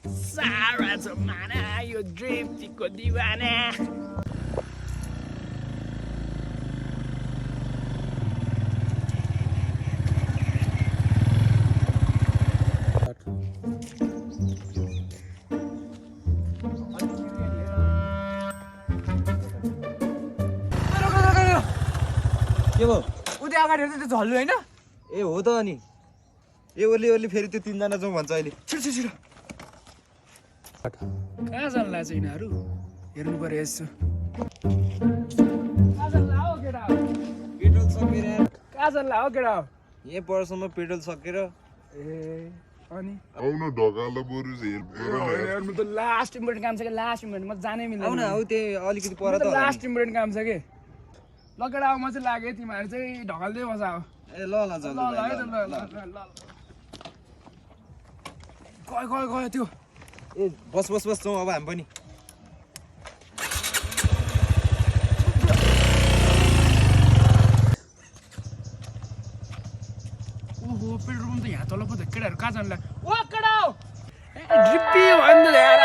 सारा जमाना यो ड्रिफ्टको दिवाना। के भयो? उता अगाडि हेर्दै त्यो झल्नु होइन? ए हो त अनि ए ओर्ली ओर्ली फेरि त्यो तीनजना जाउँ भन्छ अहिले। छिटो छिटो छिटो। कहाँ जान्ला चाहिँ यिनीहरू? हेर्नु पर्यो यसो। कहाँ जान्ला हो केटा? पेट्रोल सकेर कहाँ जान्ला हो केटा? यही पर्समा पेट्रोल सकेर ए अनि आउन ढकाल्दा बरु हेर्नु त लास्ट इम्पोर्टेन्ट काम छ कि लास्ट इम्पोर्टेन्ट म जानै मिल्दैन। आउन हौ त्यो अलिकति पर त लास्ट इम्पोर्टेन्ट काम छ कि ल केटा म चाहिँ लाग्यो तिमीहरू चाहिँ ढकाल्दै बस अब। ए ल ल ल चल ल है त ल ल ल गयो गयो गयो त्यो। ए बस बस बस जाउँ अब हामी पनि। ओहो पेट्रोल पम्प त यहाँ तल पो त केटाहरू कहाँ जान्ला? ओ केटा ड्रिप्पी भयो नि त यहाँ